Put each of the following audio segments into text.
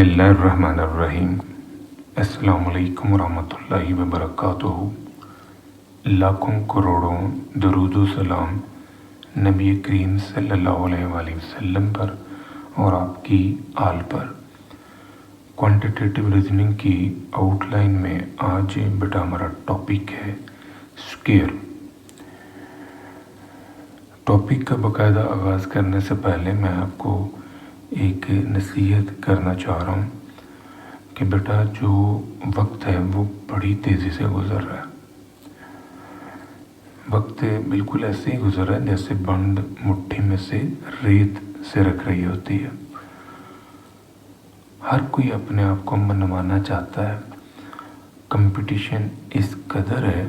बिस्मिल्लाहिर्रहमानिर्रहीम। अस्सलामुअलैकुम रहमतुल्लाहि व बरकातुहू। लाखों करोड़ों दुरूद सलाम नबी करीम सल्लल्लाहु अलैहि वसल्लम पर और आपकी आल पर। क्वांटिटेटिव रीजनिंग की आउटलाइन में आज बेटा हमारा टॉपिक है स्क्वायर। टॉपिक का बाकायदा आगाज़ करने से पहले मैं आपको एक नसीहत करना चाह रहा हूँ कि बेटा जो वक्त है वो बड़ी तेज़ी से गुज़र रहा है। वक्त बिल्कुल ऐसे ही गुज़र रहा है जैसे बंद मुट्ठी में से रेत से रख रही होती है। हर कोई अपने आप को मनवाना चाहता है। कंपटीशन इस कदर है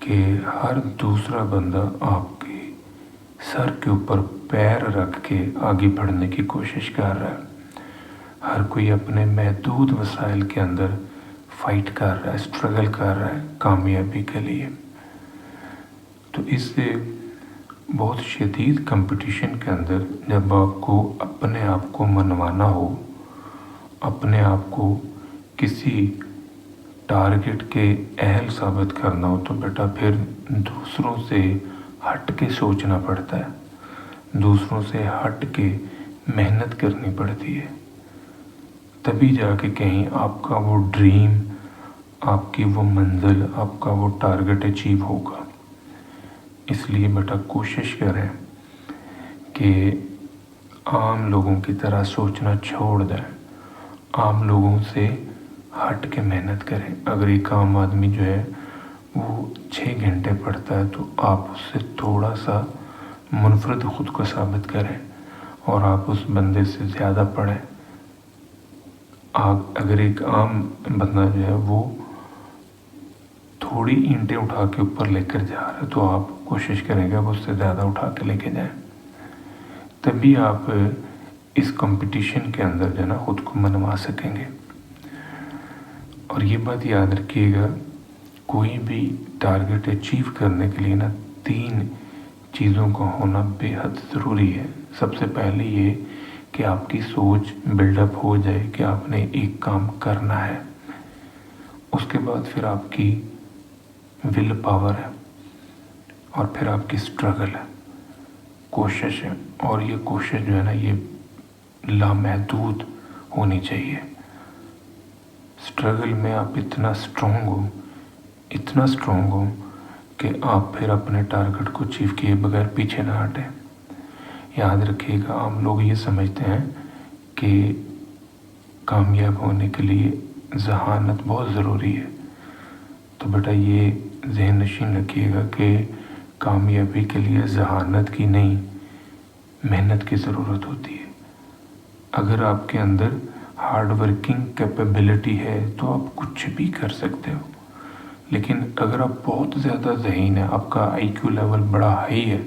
कि हर दूसरा बंदा आपके सर के ऊपर पैर रख के आगे बढ़ने की कोशिश कर रहा है। हर कोई अपने महदूद वसाइल के अंदर फाइट कर रहा है, स्ट्रगल कर रहा है कामयाबी के लिए। तो इससे बहुत शदीद कंपटीशन के अंदर जब आपको अपने आप को मनवाना हो, अपने आप को किसी टारगेट के अहल साबित करना हो, तो बेटा फिर दूसरों से हट के सोचना पड़ता है, दूसरों से हट के मेहनत करनी पड़ती है। तभी जाके कहीं आपका वो ड्रीम, आपकी वो मंजिल, आपका वो टारगेट अचीव होगा। इसलिए बेटा कोशिश करें कि आम लोगों की तरह सोचना छोड़ दें, आम लोगों से हट के मेहनत करें। अगर एक आम आदमी जो है वो 6 घंटे पढ़ता है तो आप उससे थोड़ा सा मुनफरद ख़ुद को साबित करें और आप उस बंदे से ज़्यादा पढ़ें। अगर एक आम बंदा जो है वो थोड़ी ईंटें उठा के ऊपर लेकर जा रहा है तो आप कोशिश करेंगे आप उससे ज़्यादा उठा के लेके जाएं। तभी आप इस कंपटीशन के अंदर जो है ना ख़ुद को मनवा सकेंगे। और ये बात याद रखिएगा, कोई भी टारगेट अचीव करने के लिए ना 3 चीज़ों का होना बेहद ज़रूरी है। सबसे पहले ये कि आपकी सोच बिल्डअप हो जाए कि आपने एक काम करना है। उसके बाद फिर आपकी विल पावर है और फिर आपकी स्ट्रगल है, कोशिश है। और ये कोशिश जो है ना ये लामहदूद होनी चाहिए। स्ट्रगल में आप इतना स्ट्रॉन्ग हो कि आप फिर अपने टारगेट को अचीव किए बगैर पीछे ना हटें। याद रखिएगा, आम लोग ये समझते हैं कि कामयाब होने के लिए ज़हानत बहुत ज़रूरी है। तो बेटा ये ज़हन नशीन रखिएगा कि कामयाबी के लिए ज़हानत की नहीं, मेहनत की ज़रूरत होती है। अगर आपके अंदर हार्ड वर्किंग कैपेबिलिटी है तो आप कुछ भी कर सकते हो। लेकिन अगर आप बहुत ज़्यादा ज़हीन है, आपका IQ लेवल बड़ा हाई है,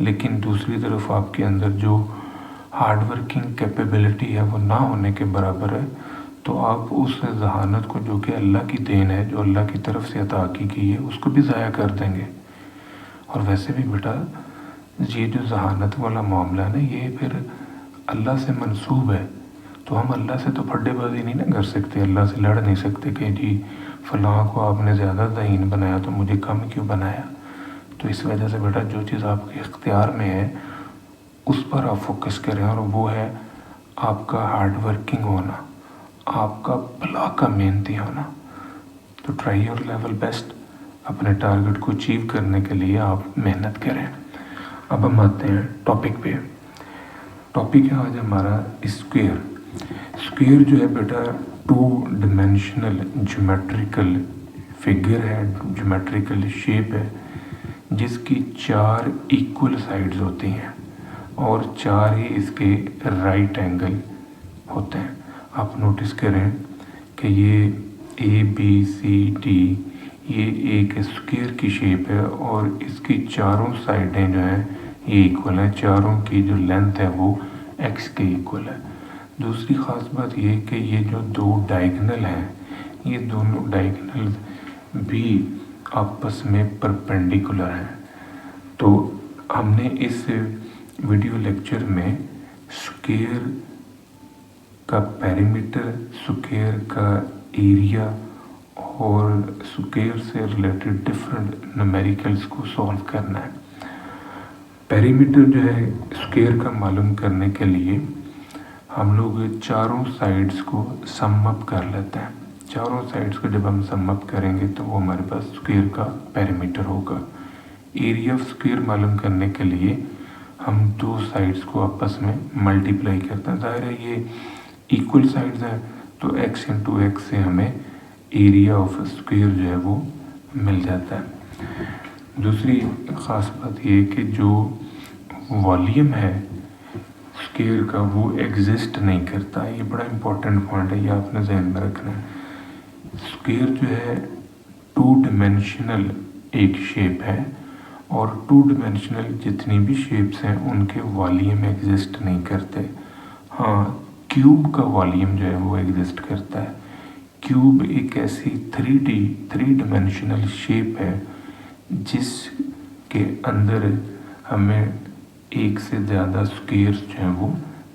लेकिन दूसरी तरफ आपके अंदर जो हार्ड वर्किंग कैपेबिलिटी है वो ना होने के बराबर है, तो आप उस ज़हानत को जो कि अल्लाह की देन है, जो अल्लाह की तरफ से अता की गई है, उसको भी ज़ाया कर देंगे। और वैसे भी बेटा ये जो ज़हानत वाला मामला है ना ये फिर अल्लाह से मंसूब है। तो हम अल्लाह से तो फड्डेबाजी नहीं ना कर सकते, अल्लाह से लड़ नहीं सकते कि जी फ़लाँ को आपने ज़्यादा ज़हीन बनाया तो मुझे कम क्यों बनाया। तो इस वजह से बेटा जो चीज़ आपके इख्तियार में है उस पर आप फोकस करें, और वो है आपका हार्ड वर्किंग होना, आपका भला का मेहनती होना। तो ट्राई योर लेवल बेस्ट। अपने टारगेट को अचीव करने के लिए आप मेहनत करें। अब हम आते हैं टॉपिक पे। टॉपिक है आज हमारा स्क्वायर। स्क्वायर जो है बेटा 2 डिमेंशनल ज्योमेट्रिकल फिगर है, ज्योमेट्रिकल शेप है जिसकी 4 इक्वल साइड्स होती हैं और 4 ही इसके राइट एंगल होते हैं। आप नोटिस करें कि ये ABCD ये एक स्क्वायर की शेप है और इसकी चारों साइडें जो हैं ये इक्वल हैं। चारों की जो लेंथ है वो x के इक्वल है। दूसरी ख़ास बात ये कि ये जो 2 डायगोनल हैं, ये दोनों डायगोनल भी आपस में परपेंडिकुलर हैं। तो हमने इस वीडियो लेक्चर में स्क्वायर का पेरीमीटर, स्क्वायर का एरिया और स्क्वायर से रिलेटेड डिफरेंट न्यूमेरिकल्स को सॉल्व करना है। पेरीमीटर जो है स्क्वायर का मालूम करने के लिए हम लोग चारों साइड्स को सम अप कर लेते हैं। चारों साइड्स को जब हम सम अप करेंगे तो वो हमारे पास स्क्वायर का पेरीमीटर होगा। एरिया ऑफ स्क्वायर मालूम करने के लिए हम दो साइड्स को आपस में मल्टीप्लाई करते हैं। ज़ाहिर है ये इक्वल साइड्स हैं तो x इंटू एक्स से हमें एरिया ऑफ स्क्वायर जो है वो मिल जाता है। दूसरी ख़ास बात ये कि जो वॉल्यूम है स्क्वायर का वो एग्जिस्ट नहीं करता। ये बड़ा इम्पोर्टेंट पॉइंट है, ये आपने जहन में रखना है। स्क्वायर जो है टू डिमेंशनल एक शेप है और टू डिमेंशनल जितनी भी शेप्स हैं उनके वॉल्यूम एग्जिस्ट नहीं करते। हाँ, क्यूब का वॉल्यूम जो है वो एग्जिस्ट करता है। क्यूब एक ऐसी थ्री डिमेंशनल शेप है जिसके अंदर हमें एक से ज़्यादा स्क्वायर्स जो हैं वो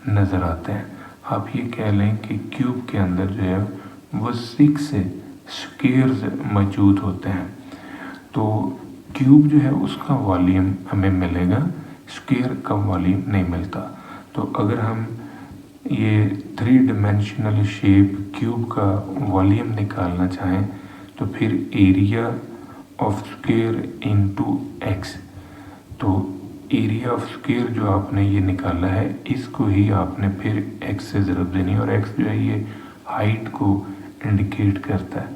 नज़र आते हैं। आप ये कह लें कि क्यूब के अंदर जो है वो 6 स्क्वायर्स मौजूद होते हैं। तो क्यूब जो है उसका वॉल्यूम हमें मिलेगा, स्क्वायर का वॉल्यूम नहीं मिलता। तो अगर हम ये 3 डिमेंशनल शेप क्यूब का वॉल्यूम निकालना चाहें तो फिर area of square into x, तो एरिया ऑफ स्क्वायर जो आपने ये निकाला है इसको ही आपने फिर एक्स से ज़रूर देनी है और एक्स जो है ये हाइट को इंडिकेट करता है।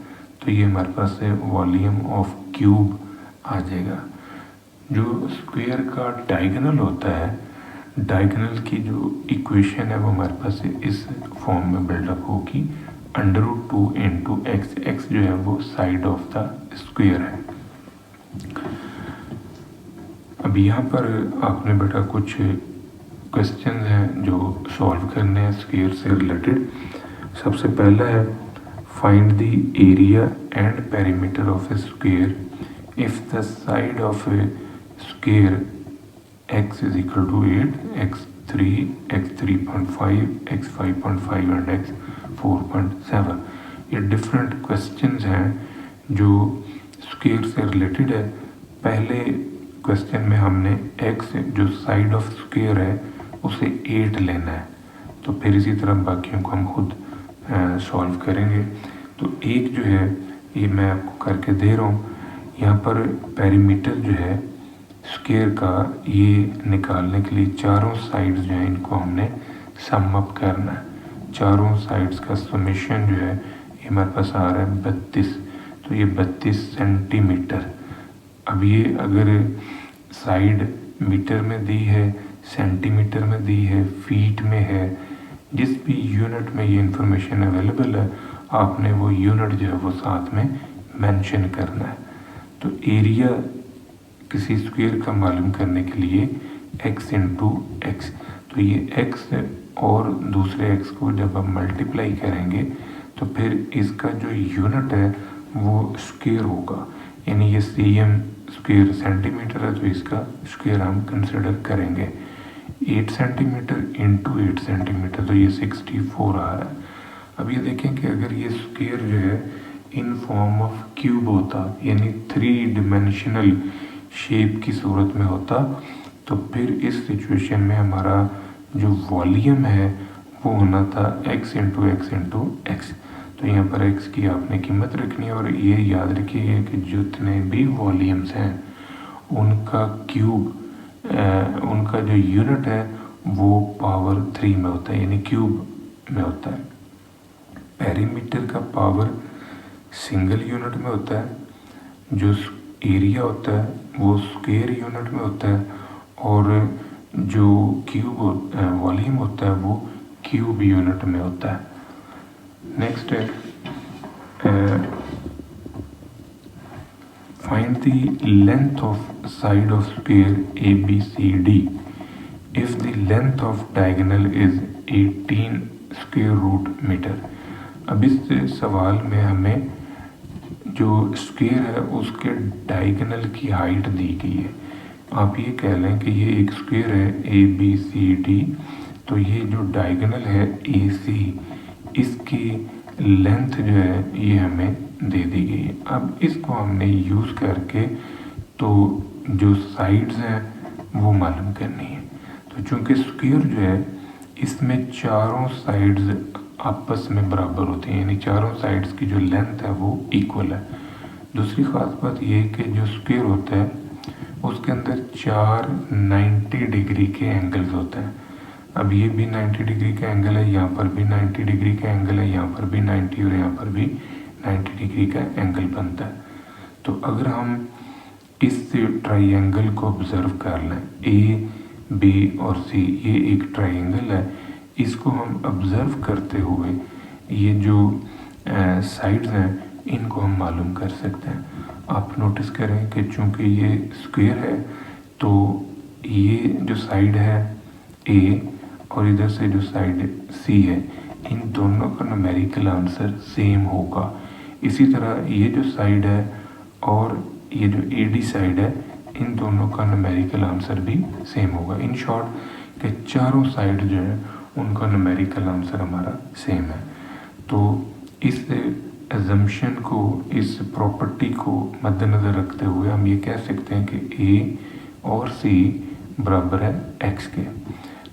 तो ये हमारे पास है वॉल्यूम ऑफ क्यूब आ जाएगा। जो स्क्वायर का डायगोनल होता है, डायगोनल की जो इक्वेशन है वो हमारे पास इस फॉर्म में बिल्डअप होगी, √2 इंटू एक्स। एक्स जो है वो साइड ऑफ द स्क्वायर है। अब यहाँ पर आपने बेटा कुछ क्वेश्चन हैं जो सॉल्व करने हैं स्क्वायर से रिलेटेड। सबसे पहला है find the area and perimeter of A square if the side of A square x is equal to 8, x3, x3.5, x5.5 and x4.7। ये डिफरेंट क्वेश्चंस हैं जो स्क्वायर से रिलेटेड है। पहले क्वेश्चन में हमने x जो साइड ऑफ स्क्वायर है उसे 8 लेना है, तो फिर इसी तरह बाकियों को हम खुद सॉल्व करेंगे। तो एक जो है ये मैं आपको करके दे रहा हूँ। यहाँ पर पेरीमीटर जो है स्क्वायर का ये निकालने के लिए चारों साइड्स जो हैं इनको हमने सम अप करना है। चारों साइड्स का समेशन जो है ये हमारे पास आ रहा है 32, तो ये 32 सेंटीमीटर। अब ये अगर साइड मीटर में दी है, सेंटीमीटर में दी है, फीट में है, जिस भी यूनिट में ये इंफॉर्मेशन अवेलेबल है आपने वो यूनिट जो है वो साथ में मेंशन करना है। तो एरिया किसी स्क्वायर का मालूम करने के लिए x इंटू एक्स, तो ये x और दूसरे x को जब हम मल्टीप्लाई करेंगे तो फिर इसका जो यूनिट है वो स्क्वायर होगा। यानी ये cm स्क्वायर सेंटीमीटर है तो इसका स्क्वायर हम कंसिडर करेंगे। 8 सेंटीमीटर इंटू 8 सेंटीमीटर, तो ये 64 आ रहा है। अब ये देखें कि अगर ये स्क्वायर जो है इन फॉर्म ऑफ क्यूब होता, यानी 3 डिमेंशनल शेप की सूरत में होता, तो फिर इस सिचुएशन में हमारा जो वॉल्यूम है वो होना था x into x into x. तो यहाँ पर x की आपने कीमत रखनी है और ये याद रखिए कि जितने भी वॉल्यूम्स हैं उनका क्यूब उनका जो यूनिट है वो पावर 3 में होता है, यानी क्यूब में होता है। पेरीमीटर का पावर सिंगल यूनिट में होता है, जो एरिया होता है वो स्क्वायर यूनिट में होता है और जो क्यूब वॉल्यूम होता है वो क्यूब यूनिट में होता है। नेक्स्ट है find the length of side of square ABCD if the length of diagonal is 18 square root metre. अब इस सवाल में हमें जो स्क्वायर है उसके डायगोनल की हाइट दी गई है। आप ये कह लें कि ये एक स्क्वायर है ABCD तो ये जो डायगोनल है ए सी, इसकी लेंथ जो है ये हमें दे दी गई है। अब इसको हमने यूज़ करके तो जो साइड्स हैं वो मालूम करनी है। तो चूँकि स्क्वायर जो है इसमें चारों साइड्स आपस में बराबर होती हैं, यानी चारों साइड्स की जो लेंथ है वो इक्वल है। दूसरी ख़ास बात ये है कि जो स्क्वायर होता है उसके अंदर 4 90 डिग्री के एंगल्स होते हैं। अब ये भी 90 डिग्री का एंगल है, यहाँ पर भी 90 डिग्री का एंगल है, यहाँ पर भी 90 और यहाँ पर भी 90 डिग्री का एंगल बनता है। तो अगर हम इस ट्राइंगल को ऑब्ज़र्व कर लें, ए बी और सी ये एक ट्राइंगल है, इसको हम ऑब्ज़र्व करते हुए ये जो साइड्स हैं इनको हम मालूम कर सकते हैं। आप नोटिस करें कि चूँकि ये स्क्वायर है तो ये जो साइड है ए और इधर से जो साइड सी है, इन दोनों का न्यूमेरिकल आंसर सेम होगा। इसी तरह ये जो साइड है और ये जो ए डी साइड है, इन दोनों का न्यूमेरिकल आंसर भी सेम होगा। इन शॉर्ट के चारों साइड जो है उनका न्यूमेरिकल आंसर हमारा सेम है। तो इस एजम्पशन को, इस प्रॉपर्टी को मद्देनज़र रखते हुए हम ये कह सकते हैं कि ए और सी बराबर है एक्स के।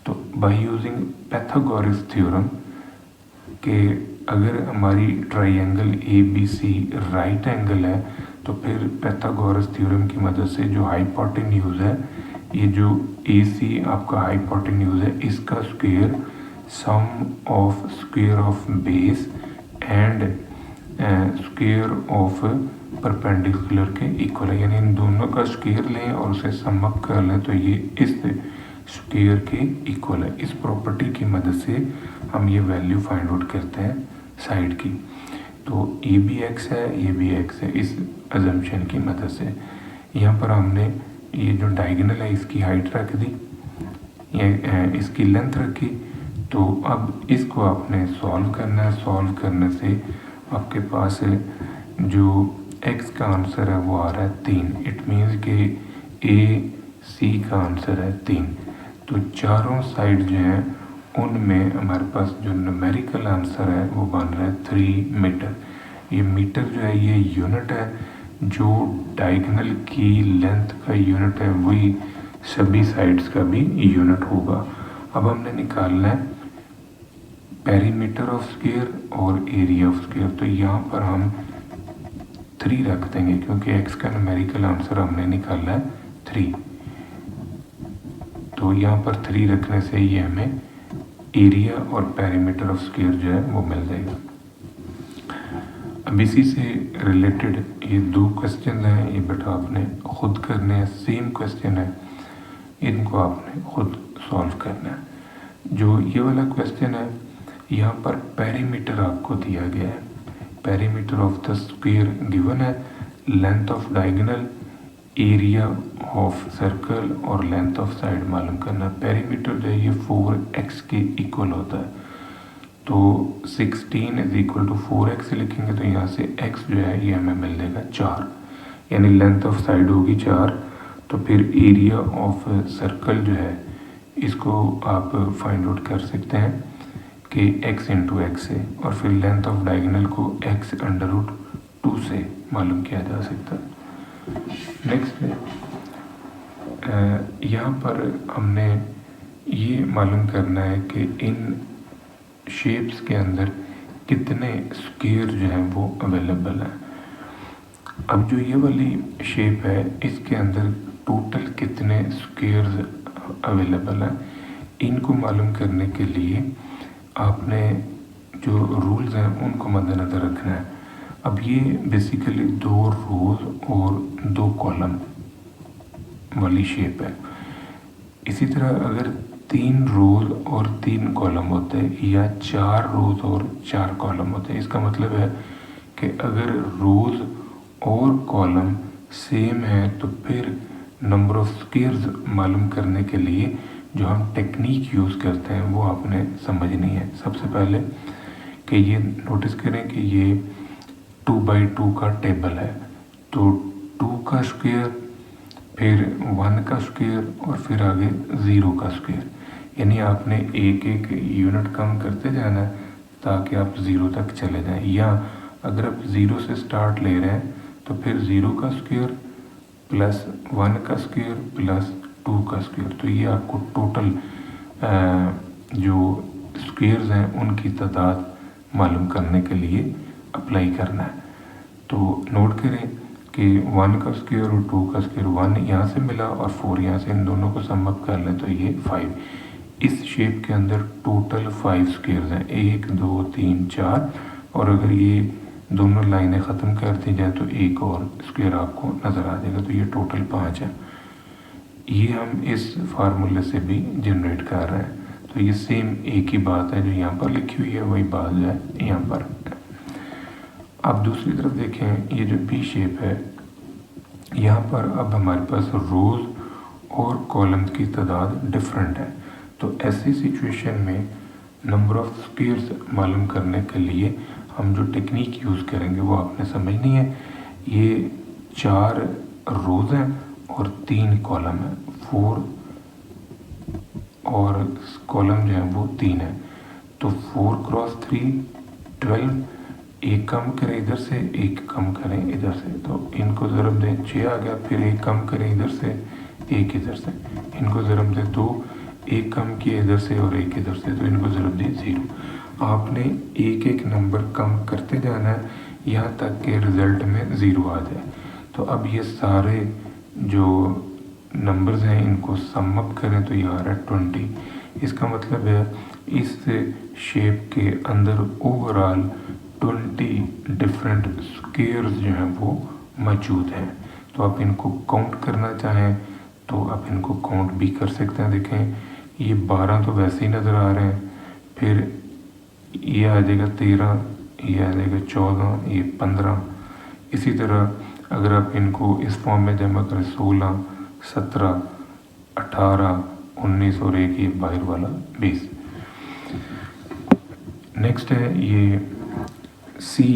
तो बाय यूजिंग पैथागोरस थ्योरम कि अगर हमारी triangle A B C right angle है तो फिर पैथागोरस थ्योरम की मदद से जो हाइपोटेन्यूज है, ये जो ए सी आपका हाइपोटेन्यूज है, इसका square sum of square of base and square of perpendicular के इक्वल है। यानी इन दोनों का स्क्वायर लें और उसे सम अप कर लें तो ये इस स्क्वायर के इक्वल है। इस प्रॉपर्टी की मदद से हम ये वैल्यू फाइंड आउट करते हैं साइड की। तो ये भी एक्स है, ये भी एक्स है, इस अजम्पशन की मदद से। यहाँ पर हमने ये जो डायगोनल है इसकी हाइट रख दी, ये इसकी लेंथ रखी। तो अब इसको आपने सॉल्व करना है। सॉल्व करने से आपके पास जो x का आंसर है वो आ रहा है 3। इट मीन्स कि ए सी का आंसर है 3। तो चारों साइड जो हैं उनमें हमारे पास जो न्यूमेरिकल आंसर है वो बन रहा है 3 मीटर। ये मीटर जो है ये यूनिट है, जो डायगोनल की लेंथ का यूनिट है वही सभी साइड्स का भी यूनिट होगा। अब हमने निकालना है पेरीमीटर ऑफ स्क्वायर और एरिया ऑफ स्क्वायर। तो यहाँ पर हम 3 रख देंगे क्योंकि x का न्यूमेरिकल आंसर हमने निकाला है 3। तो यहाँ पर 3 रखने से ये हमें एरिया और पेरीमीटर ऑफ स्क्वायर जो है वो मिल जाएगा। अब इसी से रिलेटेड ये 2 क्वेश्चन हैं, ये बेटा आपने खुद करने हैं। सेम क्वेश्चन है, इनको आपने खुद सॉल्व करना है। जो ये वाला क्वेश्चन है यहाँ पर पेरीमीटर आपको दिया गया है। Perimeter of the square given है, length of diagonal, area of circle और लेंथ ऑफ साइड मालूम करना। पेरीमीटर जो है ये 4x के इक्वल होता है। तो 16 इज इक्वल टू 4x लिखेंगे तो यहाँ से x जो है ये हमें मिल जाएगा 4, यानी लेंथ ऑफ साइड होगी 4। तो फिर एरिया ऑफ सर्कल जो है इसको आप फाइंड आउट कर सकते हैं कि x इंटू एक्स है, और फिर लेंथ ऑफ डायगोनल को x अंडर रूट 2 से मालूम किया जा सकता है। नेक्स्ट है यहाँ पर हमने ये मालूम करना है कि इन शेप्स के अंदर कितने स्क्वायर जो हैं वो अवेलेबल हैं। अब जो ये वाली शेप है इसके अंदर टोटल कितने स्क्वायर्स अवेलेबल हैं, इनको मालूम करने के लिए आपने जो रूल्स हैं उनको मद्देनज़र रखना है। अब ये बेसिकली 2 रोज और 2 कॉलम वाली शेप है। इसी तरह अगर 3 रोज और 3 कॉलम होते हैं या 4 रोज और 4 कॉलम होते हैं, इसका मतलब है कि अगर रोज और कॉलम सेम है तो फिर नंबर ऑफ स्क्वायर्स मालूम करने के लिए जो हम टेक्निक यूज़ करते हैं वो आपने समझनी है। सबसे पहले कि ये नोटिस करें कि ये 2x2 का टेबल है। तो 2 का स्क्वायर, फिर 1 का स्क्वायर और फिर आगे 0 का स्क्वायर, यानी आपने एक एक यूनिट कम करते जाना है ताकि आप ज़ीरो तक चले जाएं। या अगर आप ज़ीरो से स्टार्ट ले रहे हैं तो फिर ज़ीरो का स्क्वायर प्लस 1 का स्क्वायर प्लस 2 का स्क्वायर, तो ये आपको टोटल जो स्क्वायर्स हैं उनकी तादाद मालूम करने के लिए अप्लाई करना है। तो नोट करें कि 1 का स्क्वायर और 2 का स्क्वायर 1 यहाँ से मिला और 4 यहाँ से, इन दोनों को सम अप कर लें तो ये 5। इस शेप के अंदर टोटल 5 स्क्वायर्स हैं, 1 2 3 4, और अगर ये दोनों लाइनें ख़त्म कर दी जाए तो एक और स्क्वायर आपको नज़र आ जाएगा, तो ये टोटल 5 है। ये हम इस फार्मूले से भी जनरेट कर रहे हैं, तो ये सेम एक ही बात है जो यहाँ पर लिखी हुई है, वही बात जो है यहाँ पर। अब दूसरी तरफ देखें, ये जो बी शेप है, यहाँ पर अब हमारे पास रोज़ और कॉलम्स की तादाद डिफरेंट है। तो ऐसी सिचुएशन में नंबर ऑफ स्क्वायर्स मालूम करने के लिए हम जो टेक्निक यूज़ करेंगे वो आपने समझनी है। ये 4 रोज़ हैं और 3 कॉलम हैं, 4 और कॉलम जो है वो 3 है। तो 4 क्रॉस 3 12, एक कम करें इधर से, एक कम करें इधर से, तो इनको ज़रब दें 6 आ गया, फिर एक कम करें इधर से, एक इधर से, इनको ज़रब दें 2, एक कम किए इधर से और एक इधर से, तो इनको ज़रब दें 0। आपने एक एक नंबर कम करते जाना है यहाँ तक कि रिज़ल्ट में 0 आ जाए। तो अब ये सारे जो नंबर्स हैं इनको सम अप करें तो ये आ रहा है 20। इसका मतलब है इस शेप के अंदर ओवरऑल 20 डिफरेंट स्क्वायर्स जो हैं वो मौजूद हैं। तो आप इनको काउंट करना चाहें तो आप इनको काउंट भी कर सकते हैं। देखें ये 12 तो वैसे ही नज़र आ रहे हैं, फिर ये आ जाएगा 13, ये आ जाएगा 14, ये 15। इसी तरह अगर आप इनको इस फॉर्म में जमा करें 16, 17, 18, 19 और एक ये बाहर वाला 20। नेक्स्ट है ये सी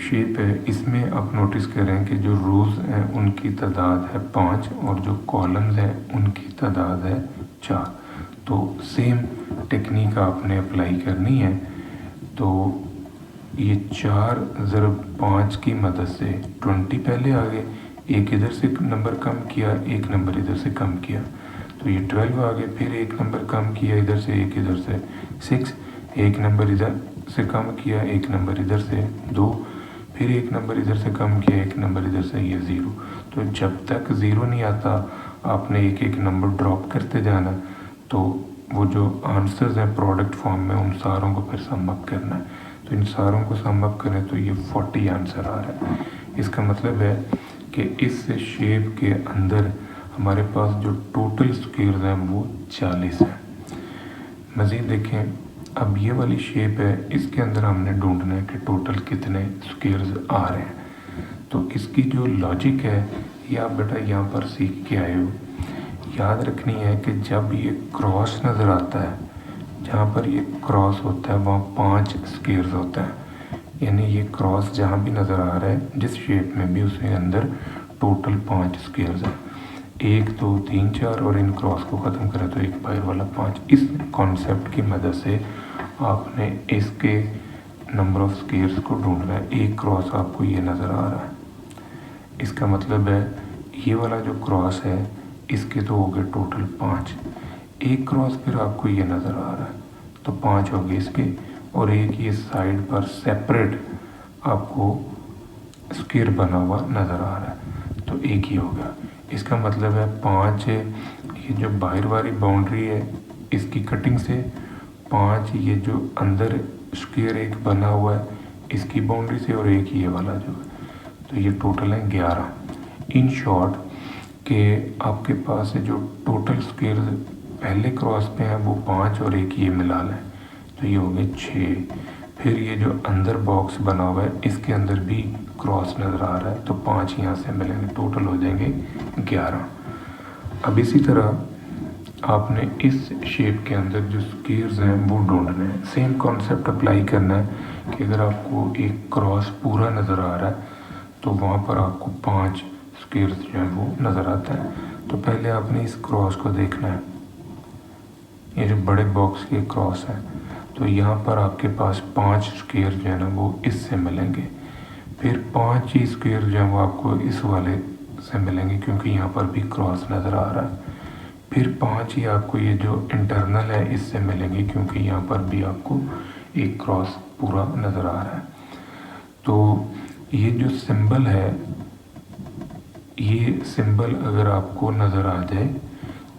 शेप है, इसमें आप नोटिस करें कि जो रोज़ हैं उनकी तादाद है 5 और जो कॉलम्स हैं उनकी तादाद है 4। तो सेम टेक्निक आपने अप्लाई करनी है। तो ये 4 ज़रब 5 की मदद से 20 पहले आ गए, एक इधर से नंबर कम किया, एक नंबर इधर से कम किया, तो ये 12 आ गए, फिर एक नंबर कम किया इधर से, एक इधर से 6, एक नंबर इधर से कम किया, एक नंबर इधर से 2, फिर एक नंबर इधर से कम किया, एक नंबर इधर से, ये 0। तो जब तक 0 नहीं आता आपने एक एक नंबर ड्रॉप करते जाना, तो वो जो आंसर्स हैं प्रोडक्ट फॉर्म में उन सारों को फिर सम अप करना है। तो इन सारों को सम अप करें तो ये 40 आंसर आ रहा है। इसका मतलब है कि इस शेप के अंदर हमारे पास जो टोटल स्क्वायर्स हैं वो 40 हैं। मज़ीद देखें, अब ये वाली शेप है, इसके अंदर हमने ढूंढना है कि टोटल कितने स्क्वायर्स आ रहे हैं। तो इसकी जो लॉजिक है ये आप बेटा यहाँ पर सीख के आए हो। याद रखनी है कि जब ये क्रॉस नज़र आता है, जहाँ पर ये क्रॉस होता है वहाँ 5 स्क्वायर्स होता है, यानी ये क्रॉस जहाँ भी नज़र आ रहा है जिस शेप में भी उसके अंदर टोटल 5 स्क्वायर्स हैं। 1 2 3 4 और इन क्रॉस को ख़त्म करें तो एक बाहर वाला 5। इस कॉन्सेप्ट की मदद से आपने इसके नंबर ऑफ स्क्वायर्स को ढूंढना है। एक क्रॉस आपको ये नज़र आ रहा है, इसका मतलब है ये वाला जो क्रॉस है इसके तो हो गए टोटल 5। एक क्रॉस फिर आपको ये नज़र आ रहा है तो 5 हो गए इसके, और एक ये साइड पर सेपरेट आपको स्क्वायर बना हुआ नज़र आ रहा है तो एक ही हो गया। इसका मतलब है 5 ये जो बाहर वाली बाउंड्री है इसकी कटिंग से, 5 ये जो अंदर स्क्वायर एक बना हुआ है इसकी बाउंड्री से, और एक ये वाला जो है, तो ये टोटल है 11। इन शॉर्ट कि आपके पास जो टोटल स्क्वायर पहले क्रॉस पे हैं वो 5 और एक ये मिला लें तो ये हो गए 6। फिर ये जो अंदर बॉक्स बना हुआ है इसके अंदर भी क्रॉस नज़र आ रहा है तो 5 यहाँ से मिलेंगे, टोटल हो जाएंगे 11। अब इसी तरह आपने इस शेप के अंदर जो स्क्वायर्स हैं वो ढूंढने हैं। सेम कॉन्सेप्ट अप्लाई करना है कि अगर आपको एक क्रॉस पूरा नज़र आ रहा है तो वहाँ पर आपको 5 स्क्वायर्स जो है वो नज़र आता है। तो पहले आपने इस क्रॉस को देखना है, ये जो बड़े बॉक्स के क्रॉस है, तो यहाँ पर आपके पास 5 स्क्वायर जो है ना वो इससे मिलेंगे, फिर 5 ही स्क्वायर जो है वो आपको इस वाले से मिलेंगे क्योंकि यहाँ पर भी क्रॉस नज़र आ रहा है, फिर 5 ही आपको ये जो इंटरनल है इससे मिलेंगे क्योंकि यहाँ पर भी आपको एक क्रॉस पूरा नज़र आ रहा है। तो ये जो सिंबल है, ये सिंबल अगर आपको नज़र आ जाए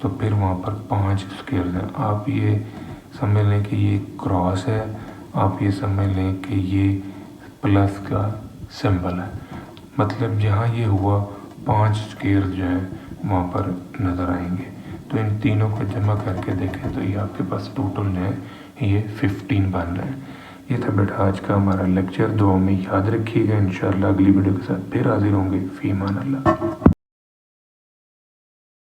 तो फिर वहाँ पर 5 स्क्वायर हैं। आप ये समझ लें कि ये क्रॉस है, आप ये समझ लें कि ये प्लस का सिंबल है, मतलब जहाँ ये हुआ 5 स्क्वायर जो है वहाँ पर नज़र आएंगे। तो इन तीनों को जमा करके देखें तो ये आपके पास टोटल जो है ये 15 बन रहे हैं। ये था बेटा आज का हमारा लेक्चर। दुआ में याद रखिएगा। इंशाल्लाह अगली वीडियो के साथ फिर हाजिर होंगे। फ़ी अमान अल्लाह।